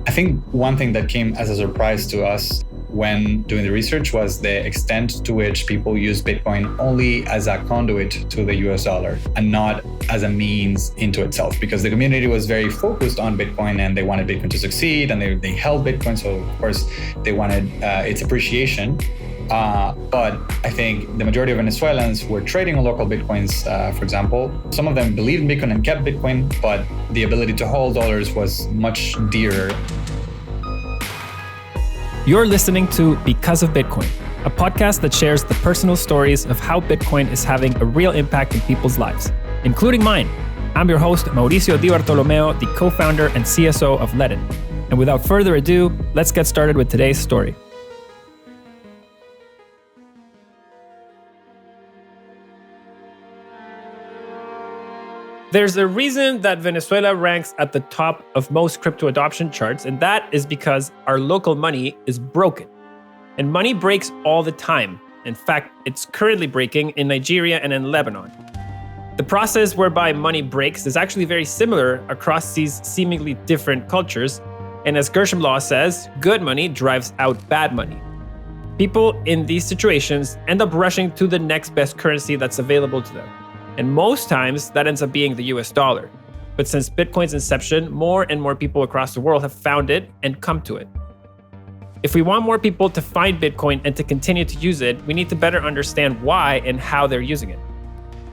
I think one thing that came as a surprise to us when doing the research was the extent to which people use Bitcoin only as a conduit to the US dollar and not as a means into itself, because the community was very focused on Bitcoin and they wanted Bitcoin to succeed and they held Bitcoin. So of course they wanted its appreciation. But I think the majority of Venezuelans were trading on local Bitcoins, for example. Some of them believed in Bitcoin and kept Bitcoin, but the ability to hold dollars was much dearer. You're listening to Because of Bitcoin, a podcast that shares the personal stories of how Bitcoin is having a real impact in people's lives, including mine. I'm your host, Mauricio Di Bartolomeo, the co-founder and CSO of Let It. And without further ado, let's get started with today's story. There's a reason that Venezuela ranks at the top of most crypto adoption charts, and that is because our local money is broken. And money breaks all the time. In fact, it's currently breaking in Nigeria and in Lebanon. The process whereby money breaks is actually very similar across these seemingly different cultures. And as Gershom Law says, good money drives out bad money. People in these situations end up rushing to the next best currency that's available to them. And most times, that ends up being the US dollar. But since Bitcoin's inception, more and more people across the world have found it and come to it. If we want more people to find Bitcoin and to continue to use it, we need to better understand why and how they're using it.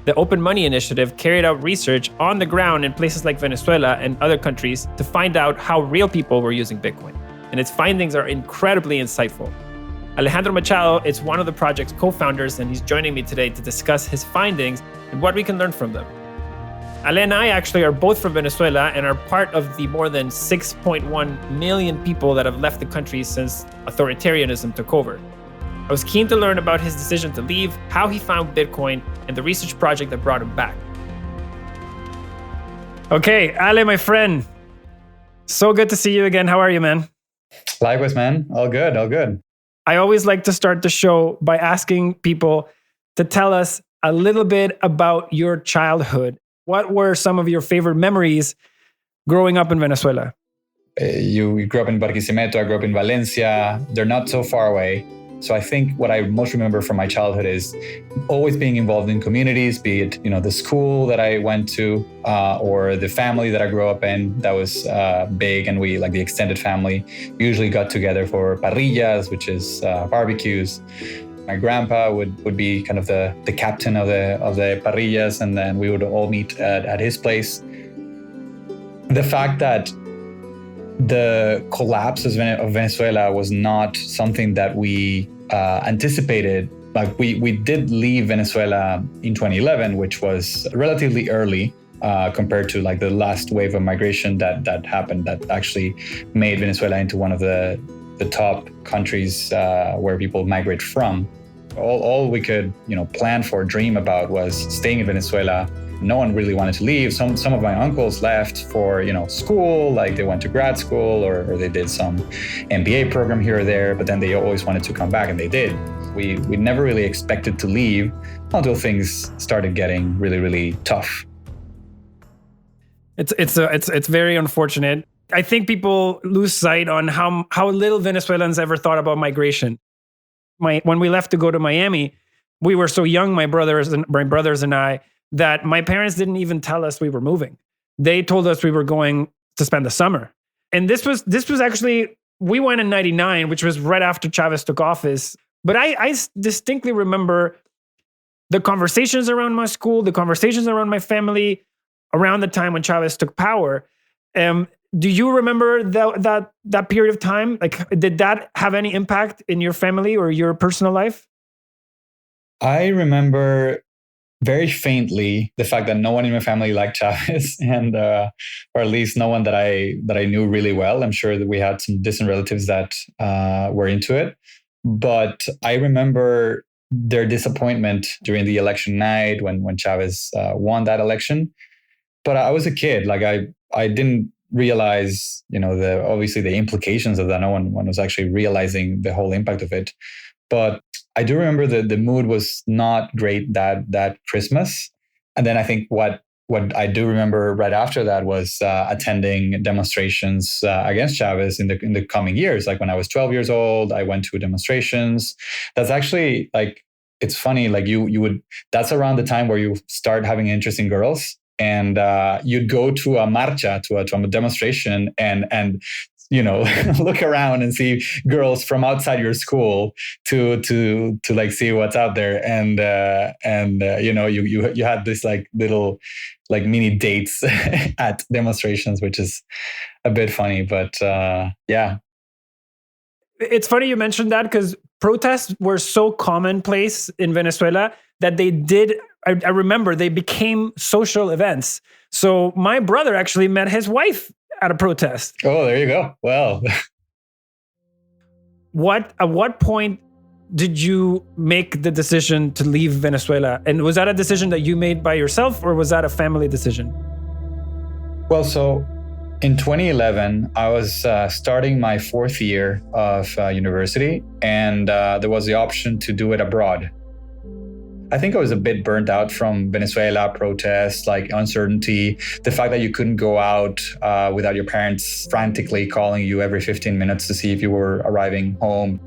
The Open Money Initiative carried out research on the ground in places like Venezuela and other countries to find out how real people were using Bitcoin. And its findings are incredibly insightful. Alejandro Machado is one of the project's co-founders, and he's joining me today to discuss his findings and what we can learn from them. Ale and I actually are both from Venezuela and are part of the more than 6.1 million people that have left the country since authoritarianism took over. I was keen to learn about his decision to leave, how he found Bitcoin, and the research project that brought him back. Okay, Ale, my friend. So good to see you again. How are you, man? Likewise, man. All good, all good. I always like to start the show by asking people to tell us a little bit about your childhood. What were some of your favorite memories growing up in Venezuela? You grew up in Barquisimeto, I grew up in Valencia. They're not so far away. So I think what I most remember from my childhood is always being involved in communities, be it the school that I went to or the family that I grew up in that was big, and we, like the extended family, usually got together for parrillas, which is barbecues. My grandpa would be kind of the captain of the parrillas, and then we would all meet at his place. The fact that the collapse of Venezuela was not something that we anticipated. Like we did leave Venezuela in 2011, which was relatively early compared to like the last wave of migration that happened, that actually made Venezuela into one of the top countries where people migrate from. All we could plan for, dream about was staying in Venezuela. No one really wanted to leave. Some of my uncles left for school, like they went to grad school or they did some MBA program here or there, but then they always wanted to come back, and they did. We never really expected to leave until things started getting really, really tough. It's very unfortunate. I think people lose sight on how little Venezuelans ever thought about migration. When we left to go to Miami, we were so young, my brothers and I, that my parents didn't even tell us we were moving. They told us we were going to spend the summer. And this was actually, we went in 99, which was right after Chavez took office. But I distinctly remember the conversations around my school, the conversations around my family around the time when Chavez took power. Do you remember that period of time? Like, did that have any impact in your family or your personal life? I remember very faintly the fact that no one in my family liked Chavez, and or at least no one that I knew really well. I'm sure that we had some distant relatives that were into it, but I remember their disappointment during the election night when Chavez won that election. But I was a kid, like I didn't realize obviously the implications of that. No one was actually realizing the whole impact of it. But I do remember the mood was not great that Christmas. And then I think what what I do remember right after that was attending demonstrations against Chavez in the coming years. Like when I was 12 years old, I went to demonstrations. That's actually like, it's funny, like you would, that's around the time where you start having interest in girls. And you'd go to a marcha, to a demonstration, and look around and see girls from outside your school to like see what's out there, and you had this like little like mini dates at demonstrations, which is a bit funny, but yeah. It's funny you mentioned that because protests were so commonplace in Venezuela that I remember they became social events. So my brother actually met his wife at a protest. Oh, there you go. Well, at what point did you make the decision to leave Venezuela? And was that a decision that you made by yourself, or was that a family decision? Well, so in 2011, I was starting my fourth year of university, and there was the option to do it abroad. I think I was a bit burnt out from Venezuela protests, like uncertainty, the fact that you couldn't go out without your parents frantically calling you every 15 minutes to see if you were arriving home.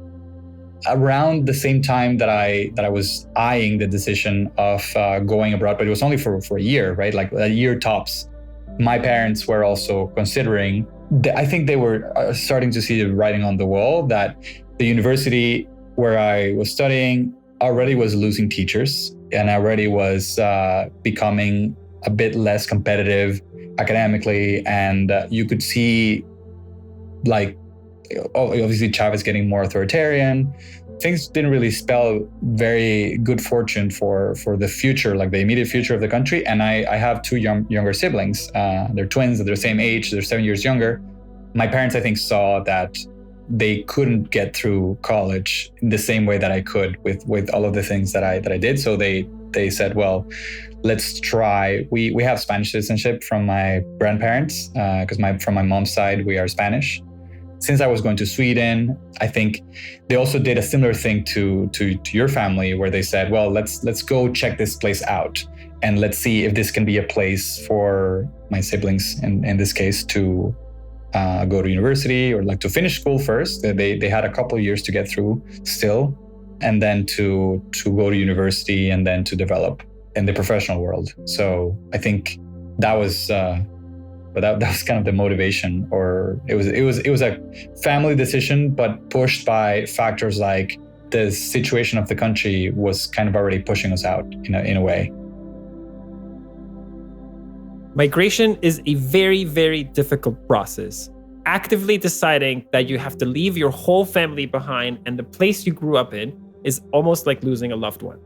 Around the same time that I was eyeing the decision of going abroad, but it was only for a year, right? Like a year tops. My parents were also considering, I think they were starting to see the writing on the wall that the university where I was studying already was losing teachers and already was becoming a bit less competitive academically. And you could see, like, obviously Chavez getting more authoritarian. Things didn't really spell very good fortune for the future, like the immediate future of the country. And I have two younger siblings. They're twins, they're the same age, they're 7 years younger. My parents, I think, saw that they couldn't get through college in the same way that I could with all of the things that I did. So they said, well, let's try. We have Spanish citizenship from my grandparents, because from my mom's side, we are Spanish. Since I was going to Sweden, I think they also did a similar thing to your family, where they said, well, let's go check this place out, and let's see if this can be a place for my siblings, in this case, to go to university, or like to finish school first. They had a couple of years to get through still, and then to go to university, and then to develop in the professional world. So I think that was, but that was kind of the motivation, or it was a family decision, but pushed by factors like the situation of the country was kind of already pushing us out in a way. Migration is a very, very difficult process. Actively deciding that you have to leave your whole family behind and the place you grew up in is almost like losing a loved one.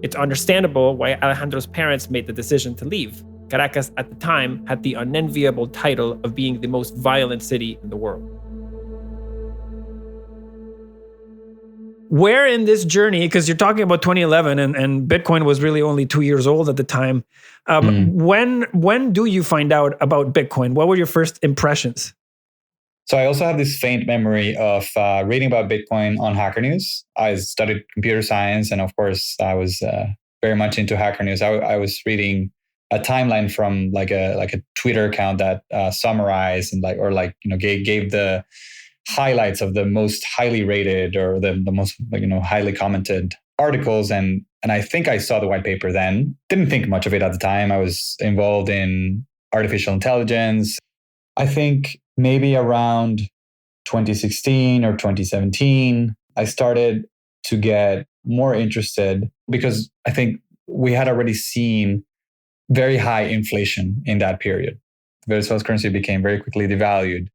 It's understandable why Alejandro's parents made the decision to leave. Caracas at the time had the unenviable title of being the most violent city in the world. Where in this journey, because you're talking about 2011 and Bitcoin was really only 2 years old at the time, when do you find out about Bitcoin? What were your first impressions? So I also have this faint memory of reading about Bitcoin on Hacker News. I studied computer science, and of course, I was very much into Hacker News. I was reading a timeline from like a Twitter account that summarized and gave the highlights of the most highly rated or the most highly commented articles, and I think I saw the white paper then. Didn't think much of it at the time. I was involved in artificial intelligence. I think maybe around 2016 or 2017, I started to get more interested, because I think we had already seen very high inflation in that period. Venezuela's currency became very quickly devalued.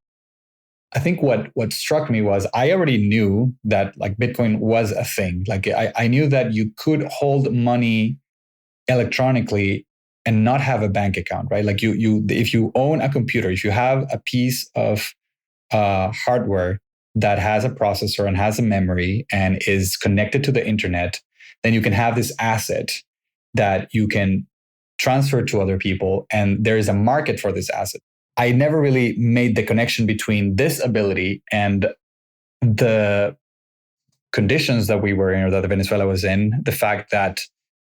I think what struck me was I already knew that like Bitcoin was a thing. Like I knew that you could hold money electronically and not have a bank account, right? Like if you own a computer, if you have a piece of hardware that has a processor and has a memory and is connected to the internet, then you can have this asset that you can transfer to other people, and there is a market for this asset. I never really made the connection between this ability and the conditions that we were in, or that Venezuela was in. The fact that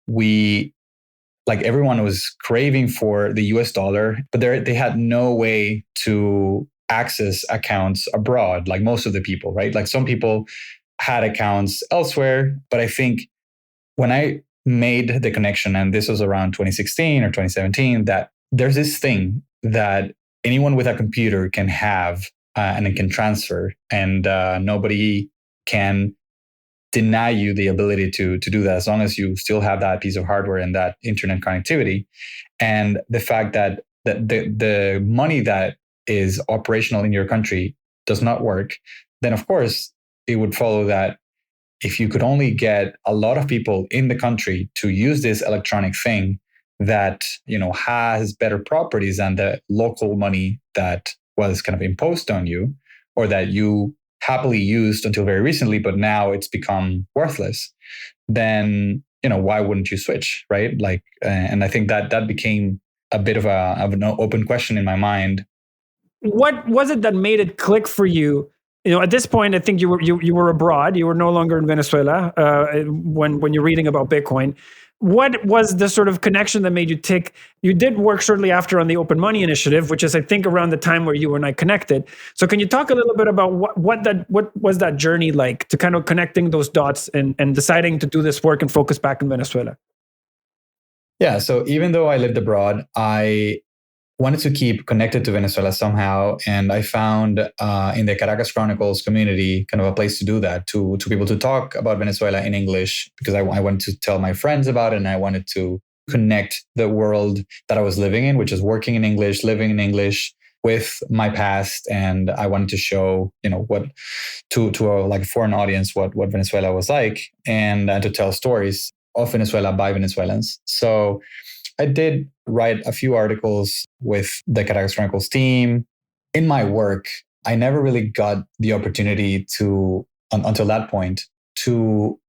we like everyone was craving for the US dollar, but they had no way to access accounts abroad, like most of the people, right? Like some people had accounts elsewhere, but I think when I made the connection, and this was around 2016 or 2017, that there's this thing that anyone with a computer can have and it can transfer, and nobody can deny you the ability to do that as long as you still have that piece of hardware and that internet connectivity. And the fact that the money that is operational in your country does not work, then of course it would follow that if you could only get a lot of people in the country to use this electronic thing that, has better properties than the local money that was kind of imposed on you, or that you happily used until very recently, but now it's become worthless, then, why wouldn't you switch, right? Like, and I think that became a bit of an open question in my mind. What was it that made it click for you? At this point, I think you were abroad. You were no longer in Venezuela when you're reading about Bitcoin. What was the sort of connection that made you tick? You did work shortly after on the Open Money Initiative, which is, I think, around the time where you and I connected. So can you talk a little bit about what was that journey like to kind of connecting those dots and deciding to do this work and focus back in Venezuela? Yeah, so even though I lived abroad, I wanted to keep connected to Venezuela somehow. And I found in the Caracas Chronicles community kind of a place to do that, to be able to talk about Venezuela in English, because I wanted to tell my friends about it, and I wanted to connect the world that I was living in, which is working in English, living in English, with my past. And I wanted to show, what to a foreign audience, what Venezuela was like, and to tell stories of Venezuela by Venezuelans. So I did write a few articles with the Caracas Chronicles team. In my work, I never really got the opportunity to, until that point, to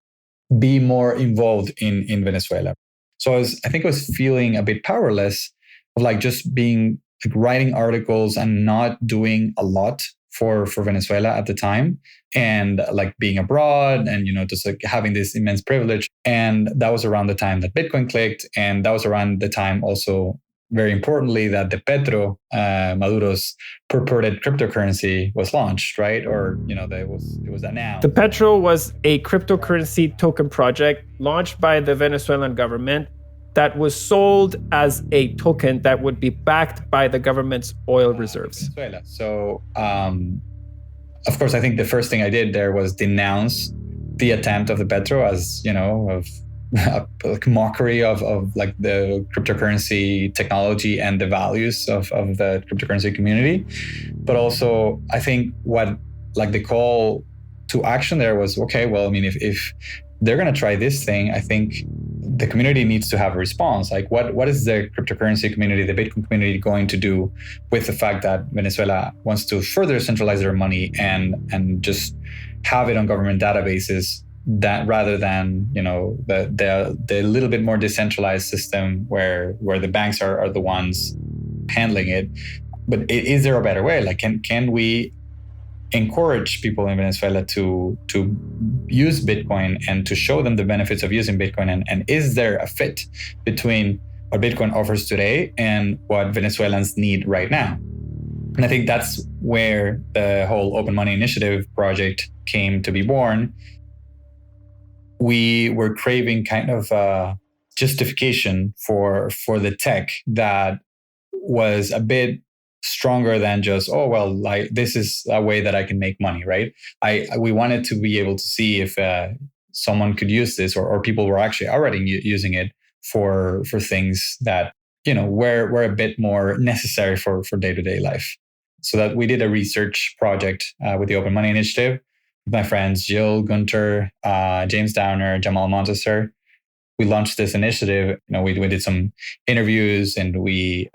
be more involved in Venezuela. So I think I was feeling a bit powerless of just being writing articles and not doing a lot for Venezuela at the time, and being abroad and, just having this immense privilege. And that was around the time that Bitcoin clicked. And that was around the time also, very importantly, that the Petro, Maduro's purported cryptocurrency was launched, right? Or, it was announced. The Petro was a cryptocurrency token project launched by the Venezuelan government that was sold as a token that would be backed by the government's oil reserves. Venezuela. So, of course, I think the first thing I did there was denounce the attempt of the Petro as, of a mockery of the cryptocurrency technology and the values of the cryptocurrency community. But also, I think what the call to action there was, okay, well, I mean, if they're going to try this thing, I think the community needs to have a response. What is the cryptocurrency community, the Bitcoin community, going to do with the fact that Venezuela wants to further centralize their money and just have it on government databases, that rather than the little bit more decentralized system where the banks are the ones handling it. But is there a better way? Can we encourage people in Venezuela to use Bitcoin and to show them the benefits of using Bitcoin? And is there a fit between what Bitcoin offers today and what Venezuelans need right now? And I think that's where the whole Open Money Initiative project came to be born. We were craving kind of a justification for the tech that was a bit stronger than just, this is a way that I can make money, right? We wanted to be able to see if someone could use this, or people were actually already using it for things that were a bit more necessary for day-to-day life. So that we did a research project with the Open Money Initiative with my friends Jill, Gunter, James Downer, Jamal Montesser. We launched this initiative. We did some interviews, and we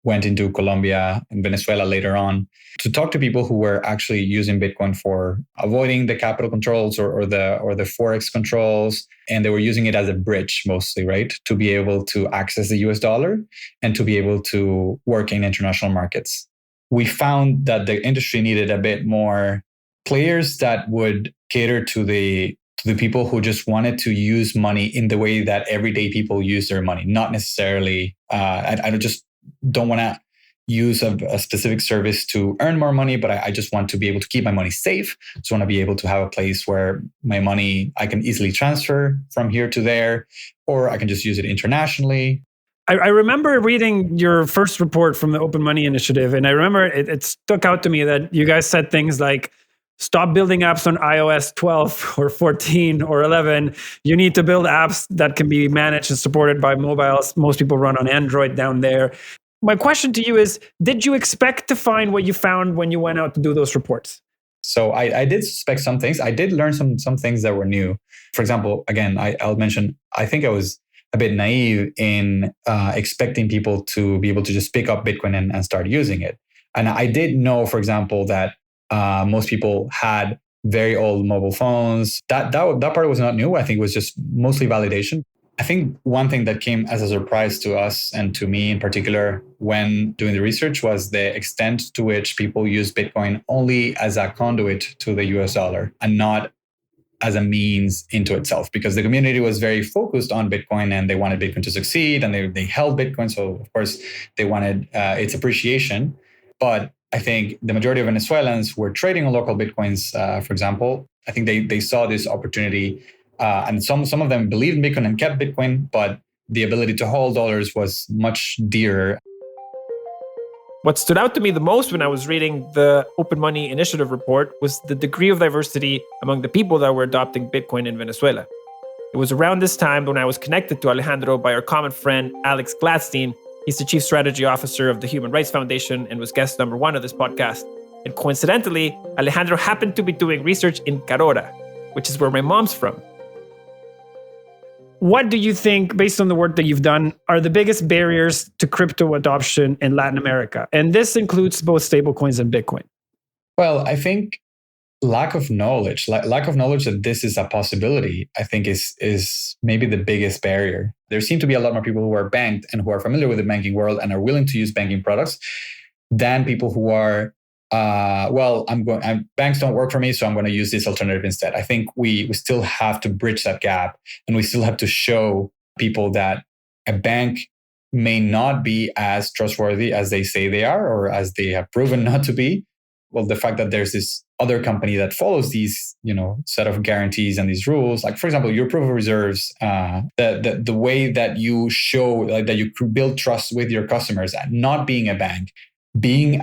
went into Colombia and Venezuela later on to talk to people who were actually using Bitcoin for avoiding the capital controls or the Forex controls. And they were using it as a bridge mostly, right? To be able to access the US dollar and to be able to work in international markets. We found that the industry needed a bit more players that would cater to the to the people who just wanted to use money in the way that everyday people use their money, not necessarily, I just don't want to use a specific service to earn more money, but I just want to be able to keep my money safe. I just want to be able to have a place where my money, I can easily transfer from here to there, or I can just use it internationally. I remember reading your first report from the Open Money Initiative, and I remember it stuck out to me that you guys said things like, stop building apps on iOS 12 or 14 or 11. You need to build apps that can be managed and supported by mobiles. Most people run on Android down there. My question to you is, did you expect to find what you found when you went out to do those reports? So I did suspect some things. I did learn some things that were new. For example, again, I'll mention, I think I was a bit naive in expecting people to be able to just pick up Bitcoin and start using it. And I did know, for example, that most people had very old mobile phones. That part was not new. I think it was just mostly validation. I think one thing that came as a surprise to us and to me in particular when doing the research was the extent to which people use Bitcoin only as a conduit to the US dollar and not as a means into itself, because the community was very focused on Bitcoin and they wanted Bitcoin to succeed and they held Bitcoin. So of course they wanted its appreciation. But I think the majority of Venezuelans who were trading on local Bitcoins, for example, I think they saw this opportunity and some of them believed in Bitcoin and kept Bitcoin, but the ability to hold dollars was much dearer. What stood out to me the most when I was reading the Open Money Initiative report was the degree of diversity among the people that were adopting Bitcoin in Venezuela. It was around this time when I was connected to Alejandro by our common friend, Alex Gladstein. He's the Chief Strategy Officer of the Human Rights Foundation and was guest number 1 of this podcast. And coincidentally, Alejandro happened to be doing research in Carora, which is where my mom's from. What do you think, based on the work that you've done, are the biggest barriers to crypto adoption in Latin America? And this includes both stablecoins and Bitcoin. Well, I think lack of knowledge that this is a possibility, I think is maybe the biggest barrier. There seem to be a lot more people who are banked and who are familiar with the banking world and are willing to use banking products than people who are banks don't work for me, so I'm going to use this alternative instead. I think we still have to bridge that gap, and we still have to show people that a bank may not be as trustworthy as they say they are, or as they have proven not to be. Well, the fact that there's this other company that follows these, set of guarantees and these rules, like for example, your proof of reserves, the way that you show, like that you build trust with your customers, not being a bank, being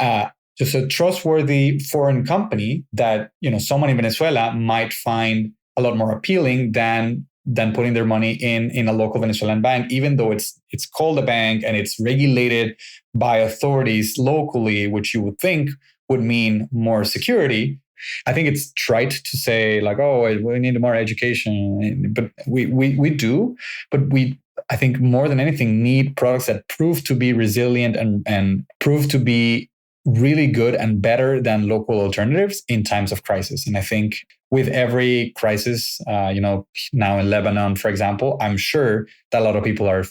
just a trustworthy foreign company that someone in Venezuela might find a lot more appealing than putting their money in a local Venezuelan bank, even though it's called a bank and it's regulated by authorities locally, which you would think would mean more security. I think it's trite to say like, oh, we need more education, but we do, but we, I think more than anything, need products that prove to be resilient and prove to be really good and better than local alternatives in times of crisis. And I think with every crisis, now in Lebanon, for example, I'm sure that a lot of people are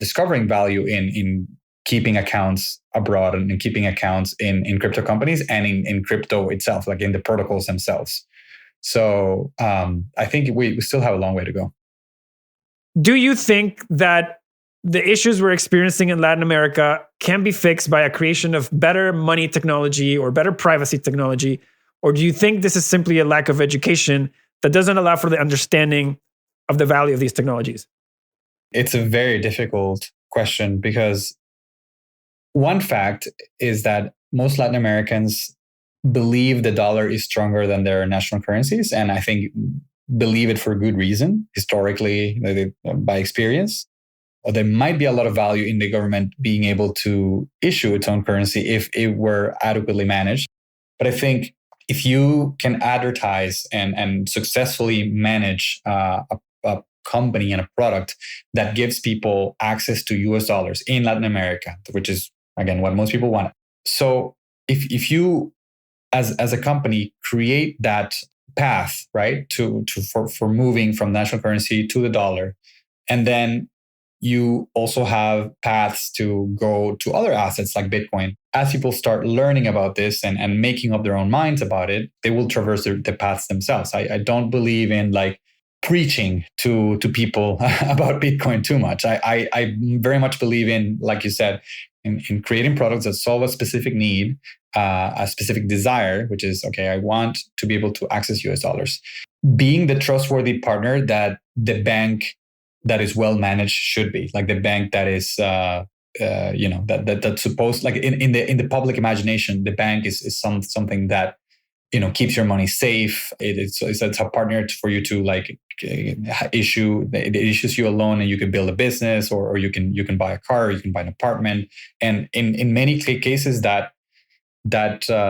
discovering value in keeping accounts abroad and keeping accounts in crypto companies and in crypto itself, like in the protocols themselves. So I think we still have a long way to go. Do you think that the issues we're experiencing in Latin America can be fixed by a creation of better money technology or better privacy technology? Or do you think this is simply a lack of education that doesn't allow for the understanding of the value of these technologies? It's a very difficult question because one fact is that most Latin Americans believe the dollar is stronger than their national currencies. And I think believe it for good reason, historically, by experience. Or there might be a lot of value in the government being able to issue its own currency if it were adequately managed. But I think if you can advertise and successfully manage a company and a product that gives people access to US dollars in Latin America, which is, again, what most people want. So if you, as a company, create that path, right, for moving from national currency to the dollar, and then you also have paths to go to other assets like Bitcoin. As people start learning about this and making up their own minds about it, they will traverse the paths themselves. I don't believe in like preaching to people about Bitcoin too much. I very much believe in, like you said, in creating products that solve a specific need, a specific desire, which is, okay, I want to be able to access US dollars. Being the trustworthy partner that the bank that is well managed should be, like the bank that is that's supposed, like in the public imagination, the bank is something that keeps your money safe. It's a partner for you to like it issues you a loan and you can build a business, or you can buy a car, or you can buy an apartment. And in many cases that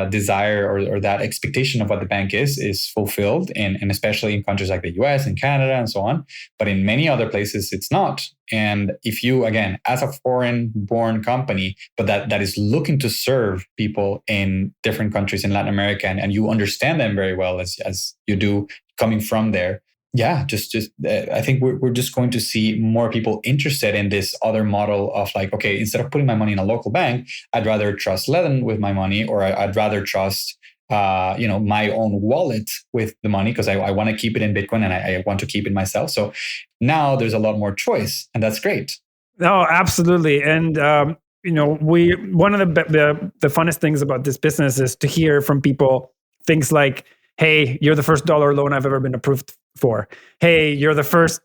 desire or that expectation of what the bank is fulfilled, and especially in countries like the US and Canada and so on. But in many other places, it's not. And if you, again, as a foreign-born company, but that is looking to serve people in different countries in Latin America, and you understand them very well as you do coming from there, yeah, just I think we're just going to see more people interested in this other model of like, okay, instead of putting my money in a local bank, I'd rather trust Ledden with my money, or I'd rather trust my own wallet with the money, because I want to keep it in Bitcoin and I want to keep it myself. So now there's a lot more choice, and that's great. No, absolutely. And one of the funnest things about this business is to hear from people things like, hey, you're the first dollar loan I've ever been approved for. Hey, you're the first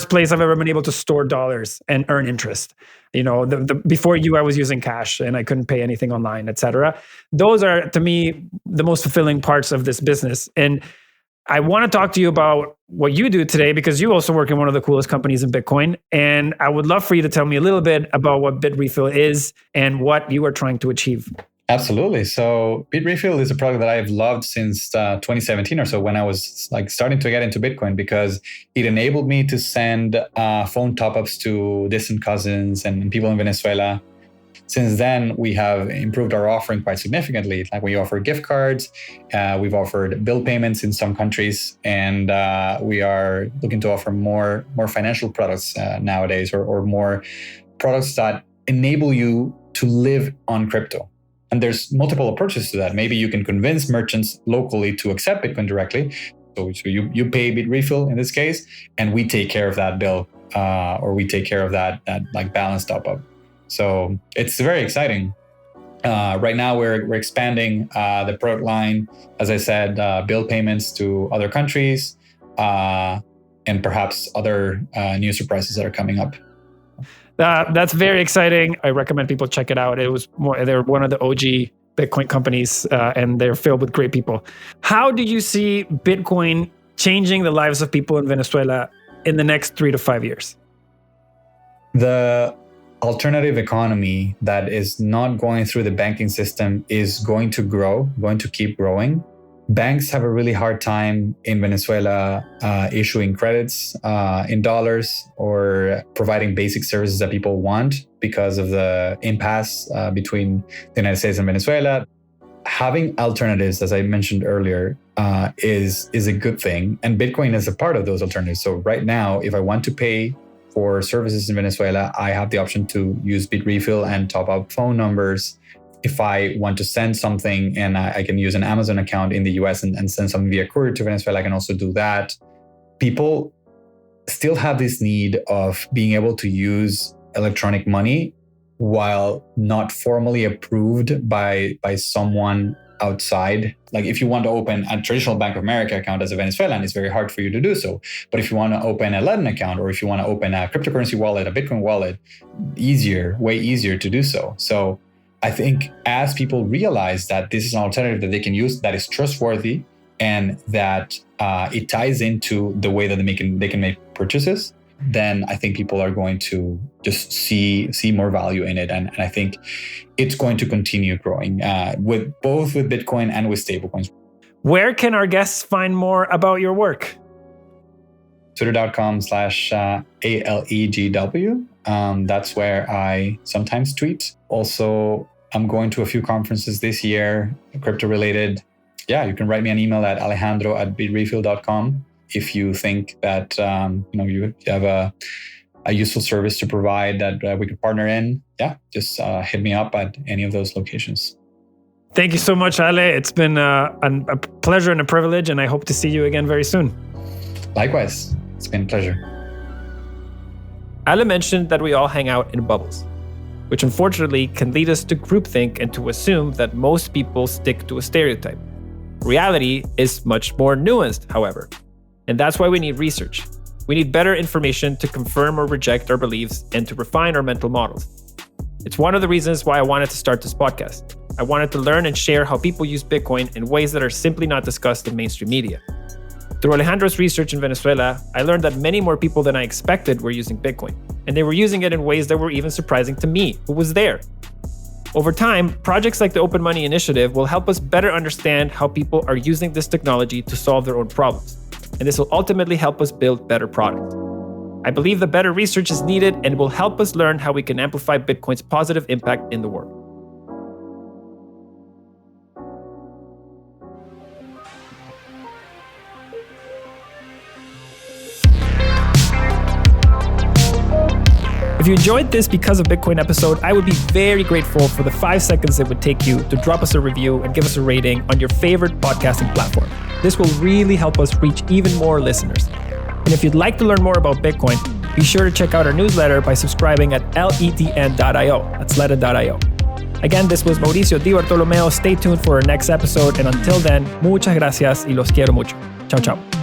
place I've ever been able to store dollars and earn interest. Before you, I was using cash and I couldn't pay anything online, etc. Those are, to me, the most fulfilling parts of this business. And I want to talk to you about what you do today, because you also work in one of the coolest companies in Bitcoin. And I would love for you to tell me a little bit about what BitRefill is and what you are trying to achieve. Absolutely. So BitRefill is a product that I've loved since 2017 or so, when I was like starting to get into Bitcoin, because it enabled me to send phone top-ups to distant cousins and people in Venezuela. Since then, we have improved our offering quite significantly. Like, we offer gift cards, we've offered bill payments in some countries, and we are looking to offer more financial products nowadays, or more products that enable you to live on crypto. And there's multiple approaches to that. Maybe you can convince merchants locally to accept Bitcoin directly. So you pay BitRefill in this case, and we take care of that bill, or we take care of that like balance top up. So it's very exciting. Right now we're expanding the product line, as I said, bill payments to other countries, and perhaps other new surprises that are coming up. That's very exciting. I recommend people check it out. They're one of the OG Bitcoin companies, and they're filled with great people. How do you see Bitcoin changing the lives of people in Venezuela in the next 3 to 5 years? The alternative economy that is not going through the banking system is going to keep growing. Banks have a really hard time in Venezuela issuing credits in dollars, or providing basic services that people want, because of the impasse between the United States and Venezuela. Having alternatives, as I mentioned earlier, is a good thing. And Bitcoin is a part of those alternatives. So right now, if I want to pay for services in Venezuela, I have the option to use BitRefill and top up phone numbers. If I want to send something and I can use an Amazon account in the US and send something via courier to Venezuela, I can also do that. People still have this need of being able to use electronic money while not formally approved by someone outside. Like, if you want to open a traditional Bank of America account as a Venezuelan, it's very hard for you to do so. But if you want to open a Ledden account, or if you want to open a cryptocurrency wallet, a Bitcoin wallet, way easier to do so. So I think as people realize that this is an alternative that they can use, that is trustworthy, and that it ties into the way that they can make purchases, then I think people are going to just see more value in it. And I think it's going to continue growing with Bitcoin and with stablecoins. Where can our guests find more about your work? Twitter.com/ALEGW. That's where I sometimes tweet. Also, I'm going to a few conferences this year, crypto related. Yeah, you can write me an email at alejandro@bitrefill.com if you think that you have a useful service to provide that we could partner in, just hit me up at any of those locations. Thank you so much, Ale. It's been a pleasure and a privilege, and I hope to see you again very soon. Likewise, it's been a pleasure. Ale mentioned that we all hang out in bubbles, which unfortunately can lead us to groupthink and to assume that most people stick to a stereotype. Reality is much more nuanced, however, and that's why we need research. We need better information to confirm or reject our beliefs and to refine our mental models. It's one of the reasons why I wanted to start this podcast. I wanted to learn and share how people use Bitcoin in ways that are simply not discussed in mainstream media. Through Alejandro's research in Venezuela, I learned that many more people than I expected were using Bitcoin, and they were using it in ways that were even surprising to me, who was there. Over time, projects like the Open Money Initiative will help us better understand how people are using this technology to solve their own problems, and this will ultimately help us build better products. I believe that better research is needed and will help us learn how we can amplify Bitcoin's positive impact in the world. If you enjoyed this Because of Bitcoin episode, I would be very grateful for the 5 seconds it would take you to drop us a review and give us a rating on your favorite podcasting platform. This will really help us reach even more listeners. And if you'd like to learn more about Bitcoin, be sure to check out our newsletter by subscribing at letn.io. That's letn.io. Again, this was Mauricio Di Bartolomeo. Stay tuned for our next episode. And until then, muchas gracias y los quiero mucho. Chao, chao.